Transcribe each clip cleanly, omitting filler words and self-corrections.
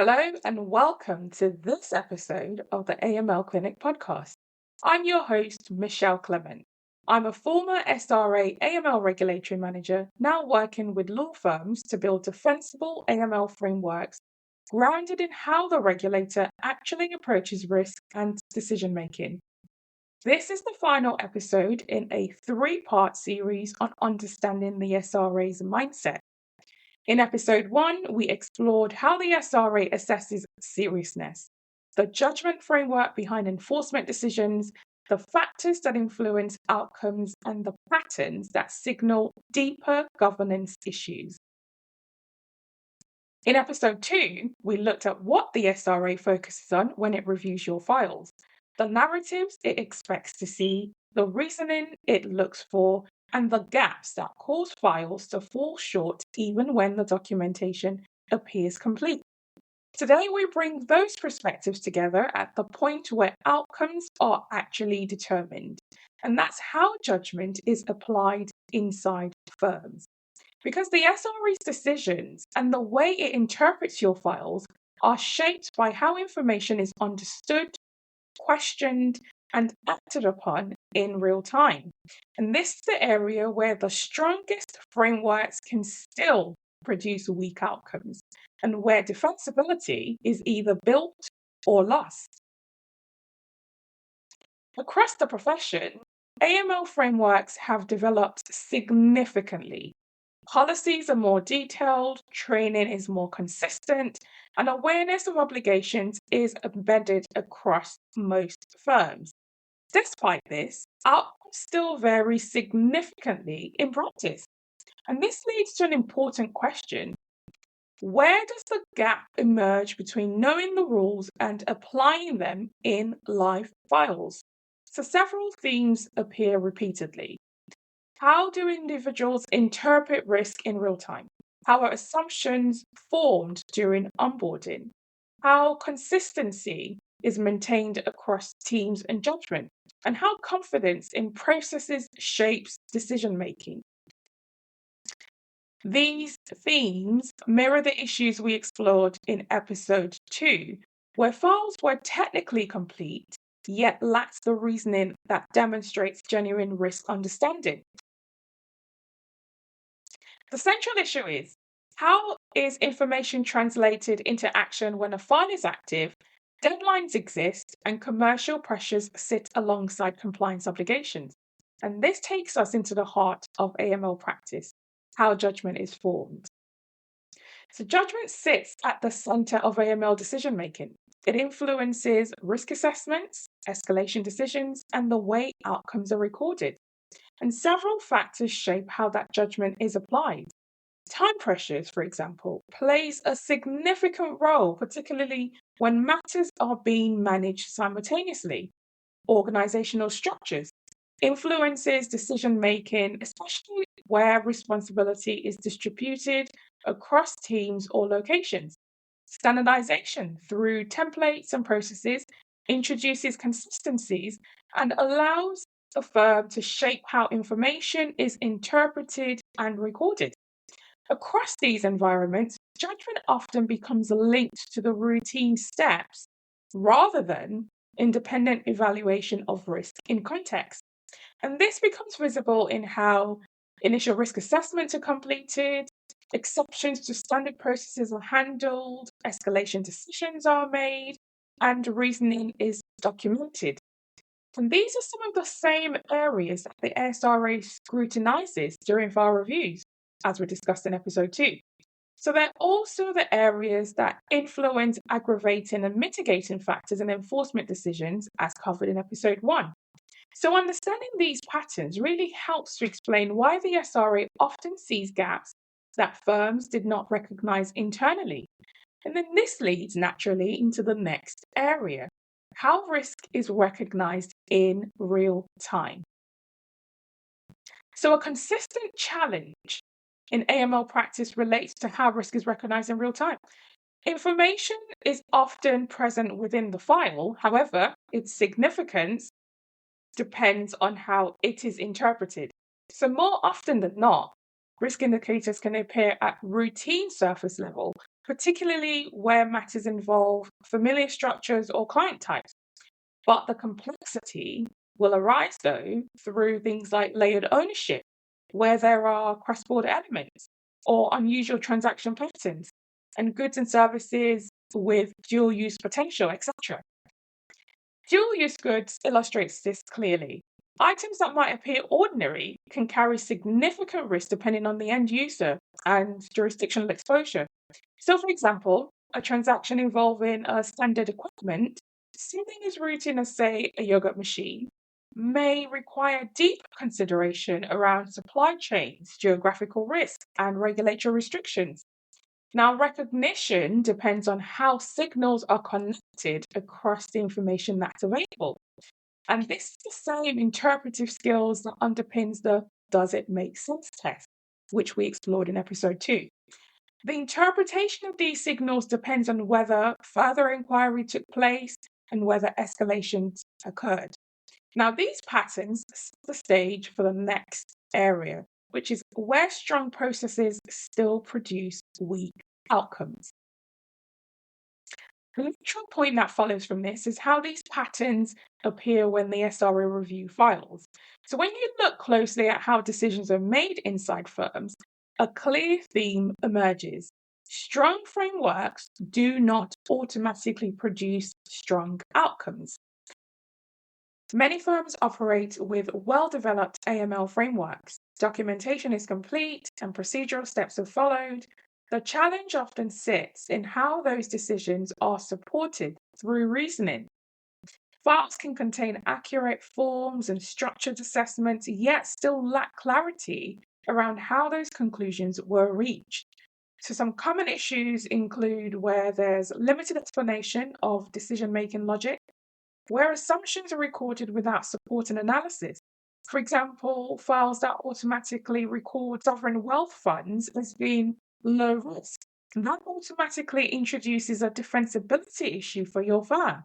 Hello and welcome to this episode of the AML Clinic Podcast. I'm your host, Michelle Clement. I'm a former SRA AML Regulatory Manager, now working with law firms to build defensible AML frameworks grounded in how the regulator actually approaches risk and decision making. This is the final episode in a three-part series on understanding the SRA's mindset. In episode 1, we explored how the SRA assesses seriousness, the judgment framework behind enforcement decisions, the factors that influence outcomes, and the patterns that signal deeper governance issues. In episode 2, we looked at what the SRA focuses on when it reviews your files, the narratives it expects to see, the reasoning it looks for, and the gaps that cause files to fall short even when the documentation appears complete. Today, we bring those perspectives together at the point where outcomes are actually determined, and that's how judgment is applied inside firms. Because the SRA's decisions and the way it interprets your files are shaped by how information is understood, questioned, and acted upon in real time. And this is the area where the strongest frameworks can still produce weak outcomes, and where defensibility is either built or lost. Across the profession, AML frameworks have developed significantly. Policies are more detailed, training is more consistent, and awareness of obligations is embedded across most firms. Despite this, outcomes still vary significantly in practice. And this leads to an important question. Where does the gap emerge between knowing the rules and applying them in live files? So several themes appear repeatedly. How do individuals interpret risk in real time? How are assumptions formed during onboarding? How consistency is maintained across teams and judgment? And how confidence in processes shapes decision making? These themes mirror the issues we explored in episode 2, where files were technically complete, yet lacked the reasoning that demonstrates genuine risk understanding. The central issue is, how is information translated into action when a file is active, deadlines exist, and commercial pressures sit alongside compliance obligations? And this takes us into the heart of AML practice, how judgment is formed. So judgment sits at the center of AML decision making. It influences risk assessments, escalation decisions, and the way outcomes are recorded. And several factors shape how that judgment is applied. Time pressures, for example, plays a significant role, particularly when matters are being managed simultaneously. Organizational structures influences decision-making, especially where responsibility is distributed across teams or locations. Standardization through templates and processes introduces consistencies and allows a firm to shape how information is interpreted and recorded. Across these environments, judgment often becomes linked to the routine steps rather than independent evaluation of risk in context. And this becomes visible in how initial risk assessments are completed, exceptions to standard processes are handled, escalation decisions are made, and reasoning is documented. And these are some of the same areas that the SRA scrutinizes during file reviews, as we discussed in episode 2. So they're also the areas that influence aggravating and mitigating factors in enforcement decisions, as covered in episode 1. So understanding these patterns really helps to explain why the SRA often sees gaps that firms did not recognize internally. And then this leads naturally into the next area, how risk is recognized in real time. So a consistent challenge in AML practice relates to how risk is recognized in real time. Information is often present within the file, however, its significance depends on how it is interpreted. So more often than not, risk indicators can appear at routine surface level, particularly where matters involve familiar structures or client types. But the complexity will arise, though, through things like layered ownership, where there are cross-border elements or unusual transaction patterns, and goods and services with dual-use potential, etc. Dual-use goods illustrates this clearly. Items that might appear ordinary can carry significant risk depending on the end user and jurisdictional exposure. So, for example, a transaction involving a standard equipment, something as routine as, say, a yogurt machine, may require deep consideration around supply chains, geographical risk, and regulatory restrictions. Now, recognition depends on how signals are connected across the information that's available. And this is the same interpretive skills that underpins the does it make sense test, which we explored in episode 2. The interpretation of these signals depends on whether further inquiry took place and whether escalations occurred. Now, these patterns set the stage for the next area, which is where strong processes still produce weak outcomes. The natural point that follows from this is how these patterns appear when the SRA review files. So when you look closely at how decisions are made inside firms, a clear theme emerges. Strong frameworks do not automatically produce strong outcomes. Many firms operate with well-developed AML frameworks. Documentation is complete and procedural steps are followed. The challenge often sits in how those decisions are supported through reasoning. Files can contain accurate forms and structured assessments, yet still lack clarity around how those conclusions were reached. So some common issues include where there's limited explanation of decision-making logic, where assumptions are recorded without support and analysis. For example, files that automatically record sovereign wealth funds as being low risk. That automatically introduces a defensibility issue for your firm.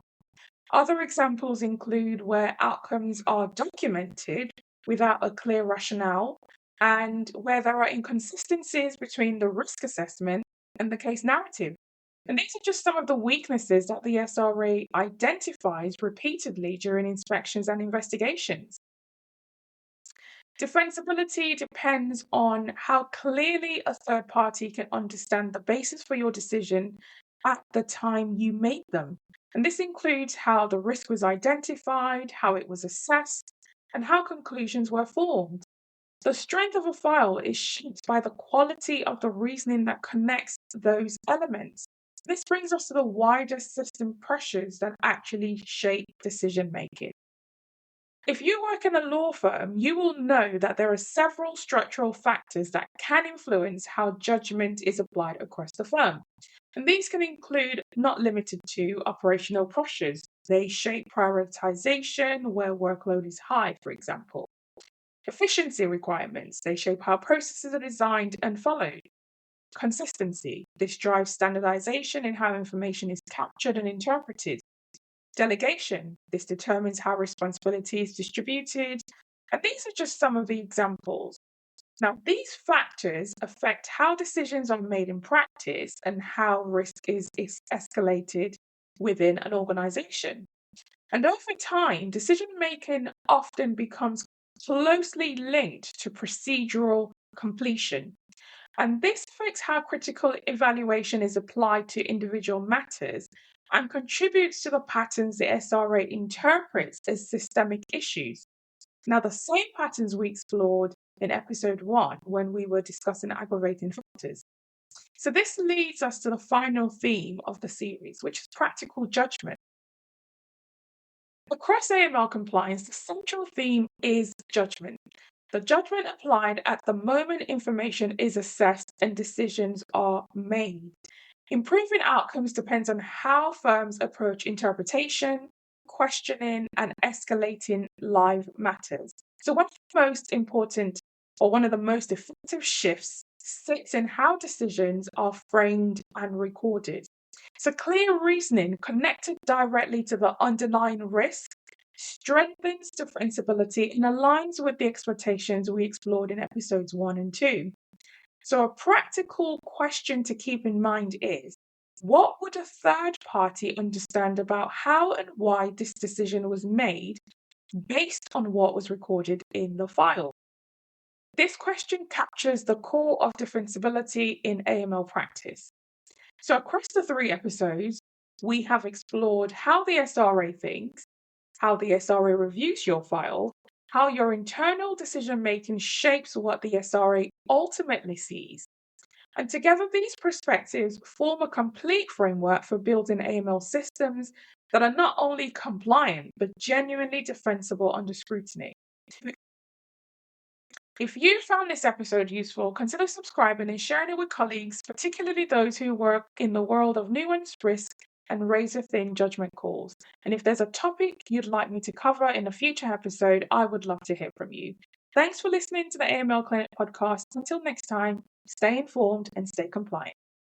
Other examples include where outcomes are documented without a clear rationale and where there are inconsistencies between the risk assessment and the case narrative. And these are just some of the weaknesses that the SRA identifies repeatedly during inspections and investigations. Defensibility depends on how clearly a third party can understand the basis for your decision at the time you make them. And this includes how the risk was identified, how it was assessed, and how conclusions were formed. The strength of a file is shaped by the quality of the reasoning that connects those elements. This brings us to the wider system pressures that actually shape decision making. If you work in a law firm, you will know that there are several structural factors that can influence how judgment is applied across the firm. And these can include, not limited to, operational pressures. They shape prioritization where workload is high, for example. Efficiency requirements. They shape how processes are designed and followed. Consistency. This drives standardization in how information is captured and interpreted. Delegation. This determines how responsibility is distributed. And these are just some of the examples. Now, these factors affect how decisions are made in practice and how risk is escalated within an organization. And over time, decision making often becomes closely linked to procedural completion. And this affects how critical evaluation is applied to individual matters and contributes to the patterns the SRA interprets as systemic issues. Now, the same patterns we explored in episode 1 when we were discussing aggravating factors. So this leads us to the final theme of the series, which is practical judgment. Across AML compliance, the central theme is judgment. The judgment applied at the moment information is assessed and decisions are made. Improving outcomes depends on how firms approach interpretation, questioning, and escalating live matters. So one of the most important or one of the most effective shifts sits in how decisions are framed and recorded. So clear reasoning connected directly to the underlying risk strengthens defensibility and aligns with the expectations we explored in episodes 1 and 2. So a practical question to keep in mind is, What would a third party understand about how and why this decision was made based on what was recorded in the file? This question captures the core of defensibility in AML practice. So, across the 3 episodes, we have explored how the SRA thinks, how the SRA reviews your file, how your internal decision making shapes what the SRA ultimately sees. And together, these perspectives form a complete framework for building AML systems that are not only compliant, but genuinely defensible under scrutiny. If you found this episode useful, consider subscribing and sharing it with colleagues, particularly those who work in the world of nuance, risk, and razor-thin judgment calls. And if there's a topic you'd like me to cover in a future episode, I would love to hear from you. Thanks for listening to the AML Clinic Podcast. Until next time, stay informed and stay compliant.